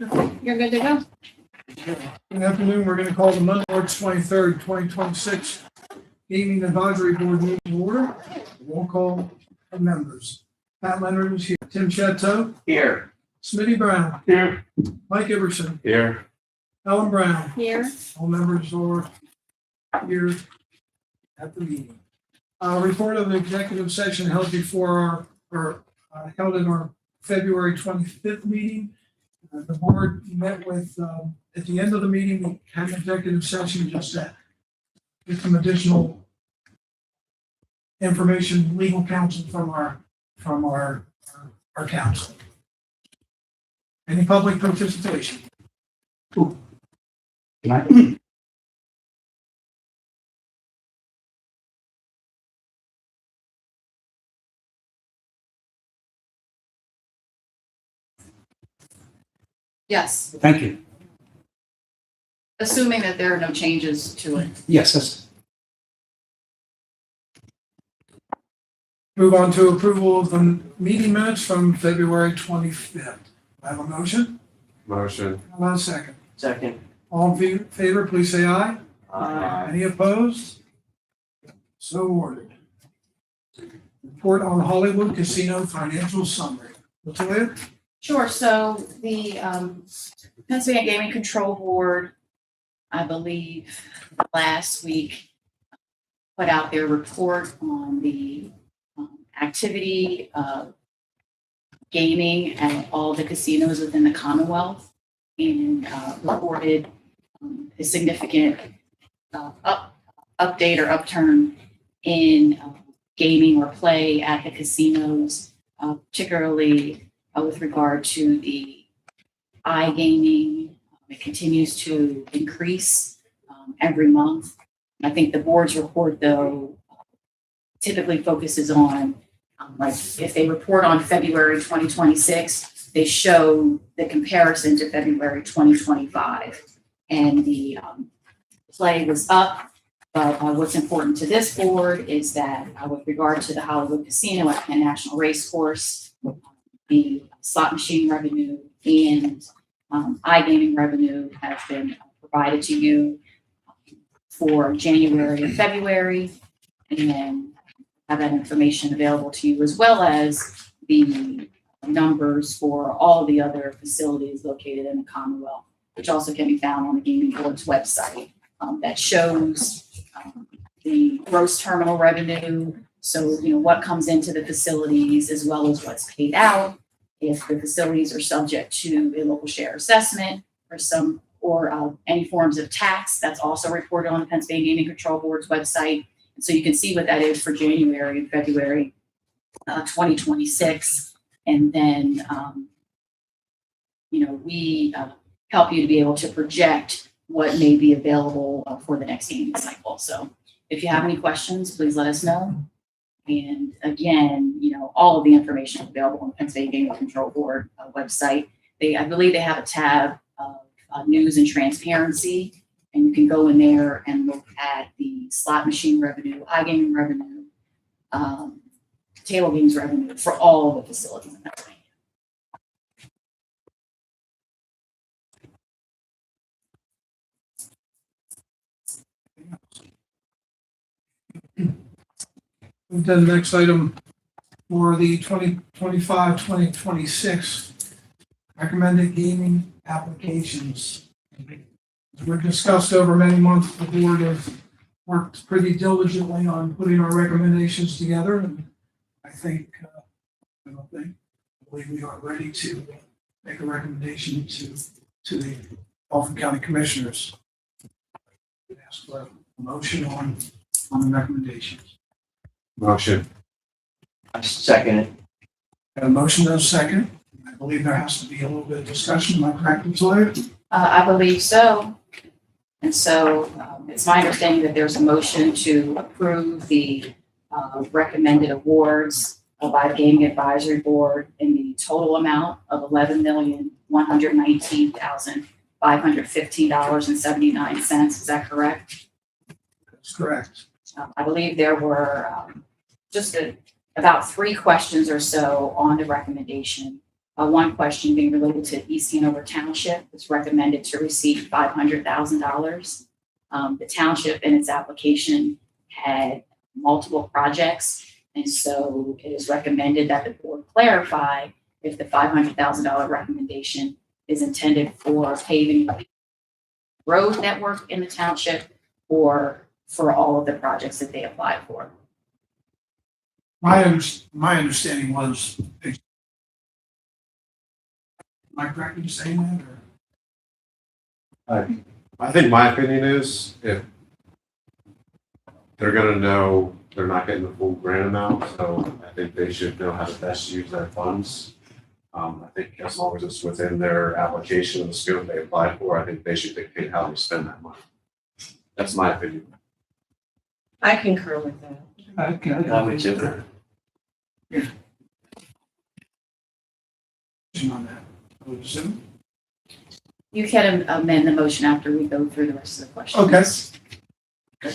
You're good to go. Good afternoon. We're going to call the Monday, March 23rd, 2026 Gaming Advisory Board meeting to order. Roll call of members. Pat Leonard is here. Tim Chateau. Here. Smitty Brown. Here. Mike Iverson. Here. Ellen Brown. Here. All members are here at the meeting. Report of the executive session held before held in our February 25th meeting. The board met with, at the end of the meeting, we had an executive session just to get some additional information, legal counsel from our counsel. Any public participation? Yes, Thank you. assuming that there are no changes to it. Yes, that's, Move on to approval of the meeting minutes from February 25th. I have a motion. Motion. How about a second? Second. All in favor, please say aye. Aye. Any opposed? So ordered. Report on Hollywood Casino financial summary. Latoya? Sure, so the Pennsylvania Gaming Control Board, I believe, last week put out their report on the activity of gaming at all the casinos within the Commonwealth and reported a significant update or upturn in gaming or play at the casinos, particularly with regard to the iGaming. It continues to increase every month. I think the board's report, though, typically focuses on, like, if they report on February 2026, they show the comparison to February 2025. And the play was up, but what's important to this board is that with regard to the Hollywood Casino at Penn National Racecourse, the slot machine revenue and iGaming revenue has been provided to you for January and February, and then have that information available to you, as well as the numbers for all the other facilities located in the Commonwealth, which also can be found on the Gaming Board's website. That shows the gross terminal revenue, so what comes into the facilities as well as what's paid out. If the facilities are subject to a local share assessment or any forms of tax, that's also reported on the Pennsylvania Gaming Control Board's website. And so you can see what that is for January and February 2026. And then, we help you to be able to project what may be available for the next gaming cycle. So if you have any questions, please let us know. And again, all of the information is available on the Pennsylvania Gaming Control Board website. I believe they have a tab of news and transparency, and you can go in there and look at the slot machine revenue, iGaming revenue, table games revenue for all of the facilities in Pennsylvania. Move to the next item for the 2025-2026 recommended gaming applications. As we've discussed over many months, the board has worked pretty diligently on putting our recommendations together, and I believe we are ready to make a recommendation to the Dauphin County Commissioners. Ask for a motion on the recommendations. Motion. I second it. Got a motion and a second. I believe there has to be a little bit of discussion. Am I correct, Latoya? I believe so. And so it's my understanding that there's a motion to approve the recommended awards by the Gaming Advisory Board in the total amount of $11,119,515.79. Is that correct? That's correct. I believe there were just about 3 questions or so on the recommendation. One question being related to East Hanover Township. It's recommended to receive $500,000. The township in its application had multiple projects, and so it is recommended that the board clarify if the $500,000 recommendation is intended for paving road network in the township or for all of the projects that they applied for. My understanding was, am I correct in saying that, or? I think my opinion is if they're gonna know they're not getting the full grant amount, so I think they should know how to best use their funds. I think as long as it's within their application and the scope they apply for, I think they should dictate how they spend that money. That's my opinion. I concur with that. Okay. I would too. On that, I would assume. You can amend the motion after we go through the rest of the questions. Okay.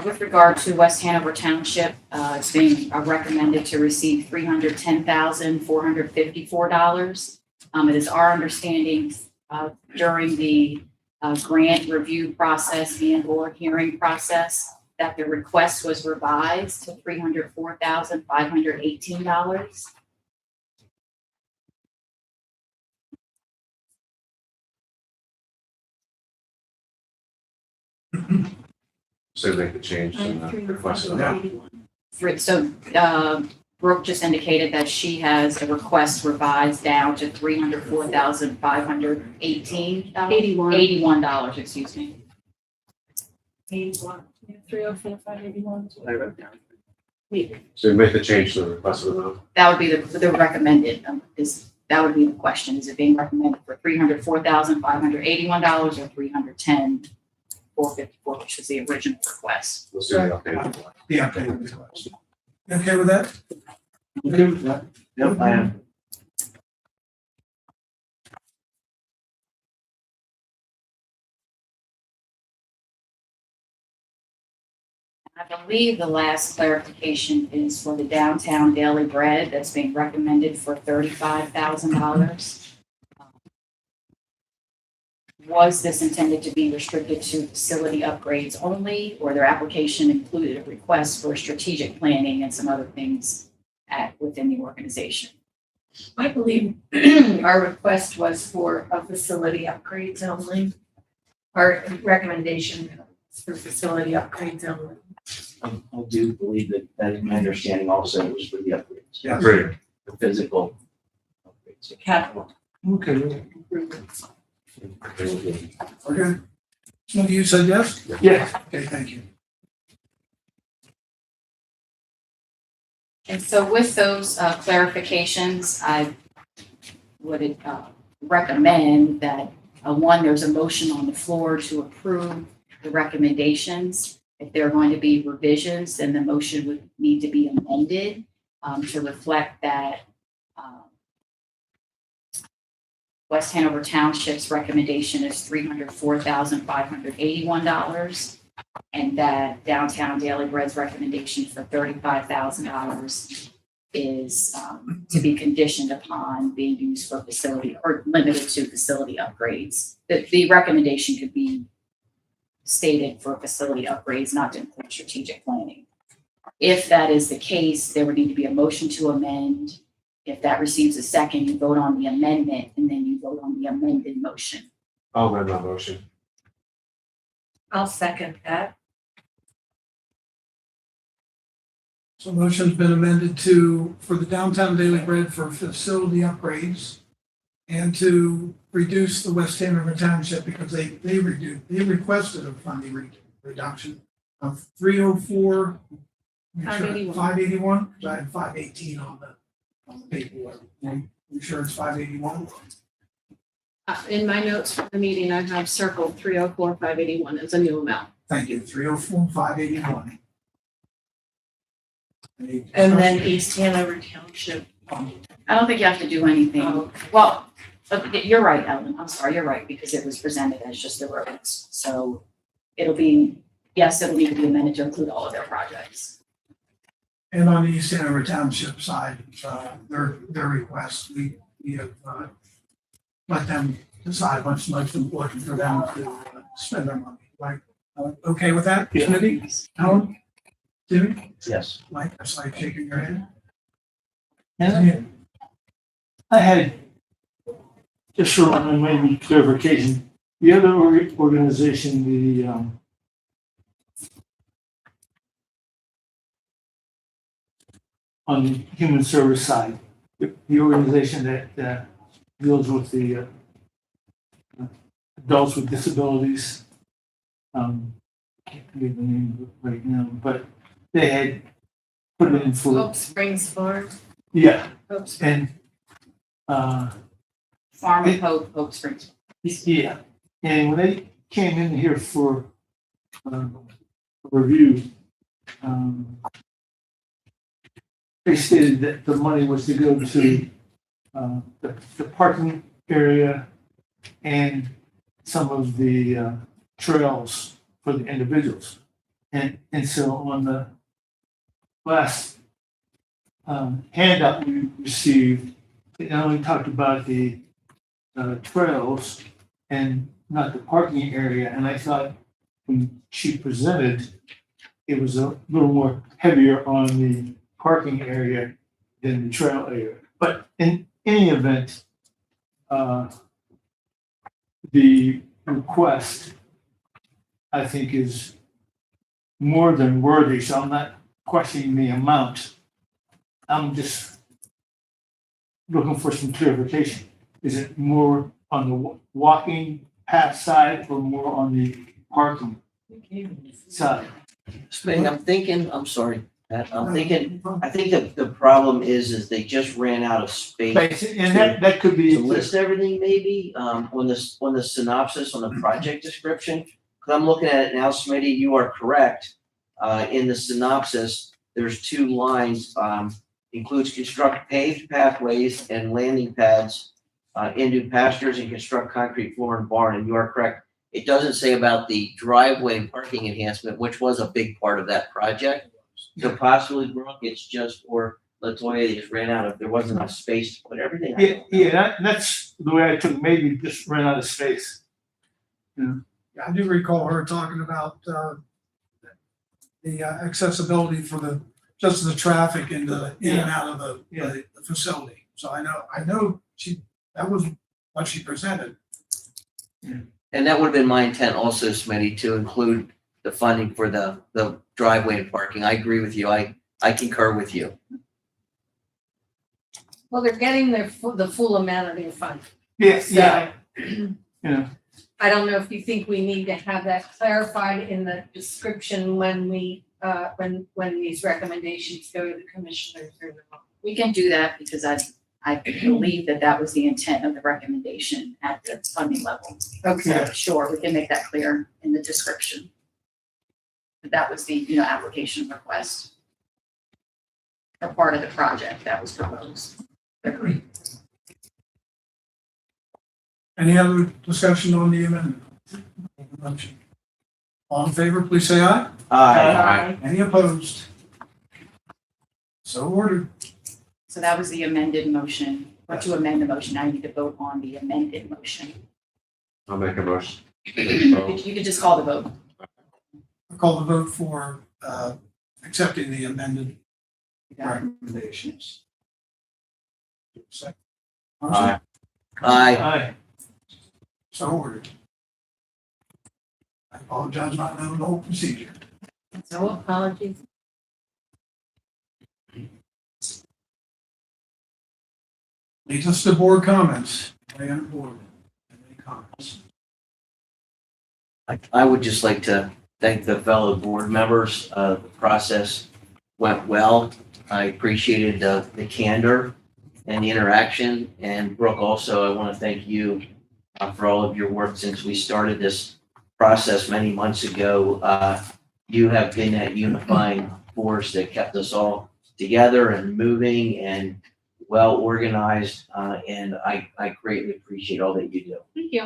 With regard to West Hanover Township, it's being recommended to receive $310,454. It is our understanding during the grant review process and or hearing process that the request was revised to $304,518. So they could change and request it out. So Brooke just indicated that she has a request revised down to $304,518. $81, excuse me. 81. 304,581. I wrote down. So make the change to the requested amount. That would be the recommended, that would be the question. Is it being recommended for $304,581 or $310,454, which was the original request? Let's do the updated one. The updated request. You okay with that? Okay with that? Yep, I am. I believe the last clarification is for the downtown daily bread that's being recommended for $35,000. Was this intended to be restricted to facility upgrades only, or their application included a request for strategic planning and some other things within the organization? I believe our request was for a facility upgrades only. Our recommendation is for facility upgrades only. I do believe that is my understanding also was for the upgrades. Yeah. Great. The physical upgrades. Capital. Okay. improvements. Okay. So you said yes? Yeah. Okay, thank you. And so with those clarifications, I would recommend that, one, there's a motion on the floor to approve the recommendations. If there are going to be revisions, then the motion would need to be amended to reflect that West Hanover Township's recommendation is $304,581, and that Downtown Daily Bread's recommendation for $35,000 is to be conditioned upon being used for facility or limited to facility upgrades. The recommendation could be stated for facility upgrades, not to include strategic planning. If that is the case, there would need to be a motion to amend. If that receives a second, you vote on the amendment, and then you vote on the amended motion. I'll amend my motion. I'll second that. So motion's been amended for the Downtown Daily Bread for facility upgrades and to reduce the West Hanover Township because they requested a funding reduction of 304. 581. 581, I had 518 on the paperwork. You sure it's 581? In my notes for the meeting, I have circled 304,581 as a new amount. Thank you, 304, 581. And then East Hanover Township. I don't think you have to do anything. Oh, Well, you're right, Ellen. I'm sorry, you're right, because it was presented as just the roads. So it'll need to be amended to include all of their projects. And on the East Hanover Township side, their request, we have, let them decide what's most important for them to spend their money. Like, okay with that, Yeah. Smitty? Alan? Jimmy? Yes. Mike, that's like shaking your head. And I had, just for maybe clarification, the other organization, on the human service side, the organization that deals with the adults with disabilities. Can't think of the name right now, but they had put it in for, Hope Springs Farm. yeah, Hope Springs. and, Farm of Hope Springs. yeah, and when they came in here for a review, they stated that the money was to go to the parking area and some of the trails for the individuals. And so on the last handout we received, it only talked about the trails and not the parking area. And I thought when she presented, it was a little more heavier on the parking area than the trail area. But in any event, the request, I think, is more than worthy, so I'm not questioning the amount. I'm just looking for some clarification. Is it more on the walking path side or more on the parking side? I'm thinking, I'm sorry, Pat, I think that the problem is they just ran out of space And that could be. to list everything maybe, on the synopsis, on the project description. Cause I'm looking at it now, Smitty, you are correct. In the synopsis, there's 2 lines, includes construct paved pathways and landing pads, into pastures and construct concrete floor and barn, and you are correct. It doesn't say about the driveway and parking enhancement, which was a big part of that project. So possibly, Brooke, it's just for Latoya, they just ran out of, there wasn't enough space to put everything. That's the way I took it, maybe just ran out of space. I do recall her talking about, the accessibility for just the traffic in and out of the facility. So I know that was what she presented. And that would have been my intent also, Smitty, to include the funding for the driveway and parking. I agree with you. I concur with you. Well, they're getting the full amount of their fund. Yes, So- yeah. I don't know if you think we need to have that clarified in the description when we, when these recommendations go to the commissioners or not. We can do that because I believe that was the intent of the recommendation at the funding level. Okay. So sure, we can make that clear in the description. That was the, application request. Or part of the project that was proposed. Any other discussion on the amendment? Motion. All in favor, please say aye. Aye. Any opposed? So ordered. So that was the amended motion, or to amend the motion. Now you need to vote on the amended motion. I'll make a motion. You could just call the vote. I call the vote for accepting the amended recommendations. Second. Aye. Aye. Aye. So ordered. I apologize not knowing the whole procedure. No apologies. Leads us to board comments. Anybody on board? Any comments? I would just like to thank the fellow board members. The process went well. I appreciated the candor and the interaction. And Brooke, also, I want to thank you for all of your work since we started this process many months ago. You have been that unifying force that kept us all together and moving and well organized. And I greatly appreciate all that you do. Thank you.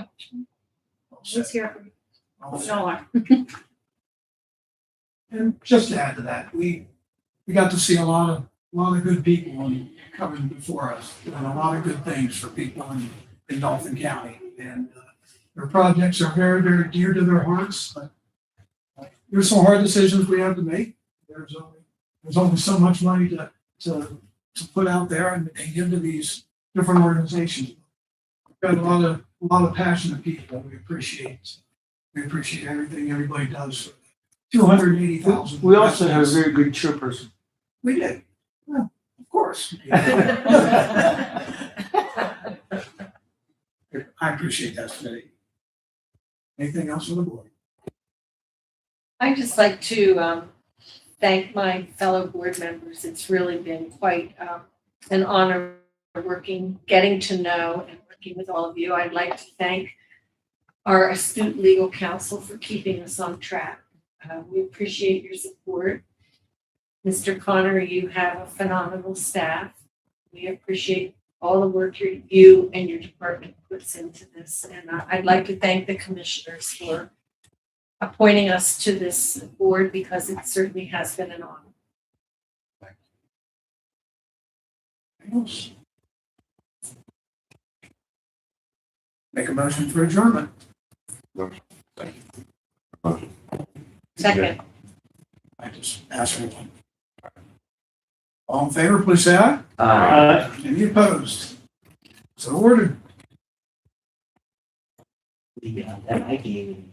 All set. Let's hear from All set. Noah. And just to add to that, we we got to see a lot of good people coming before us, doing a lot of good things for people in Dauphin County. And their projects are very, very dear to their hearts, but there's some hard decisions we have to make. There's only so much money to put out there and give to these different organizations. We've got a lot of passionate people that we appreciate. We appreciate everything everybody does for 280,000. We also have a very good chairperson. We did. Yeah, of course. I appreciate that, Smitty. Anything else on the board? I'd just like to thank my fellow board members. It's really been quite an honor getting to know and working with all of you. I'd like to thank our astute legal counsel for keeping us on track. We appreciate your support. Mr. Connor, you have a phenomenal staff. We appreciate all the work you and your department puts into this. And I'd like to thank the commissioners for appointing us to this board because it certainly has been an honor. Anything else? Make a motion for adjournment. Second. I just asked for one. All in favor, please say aye. Any opposed? So ordered. That I gave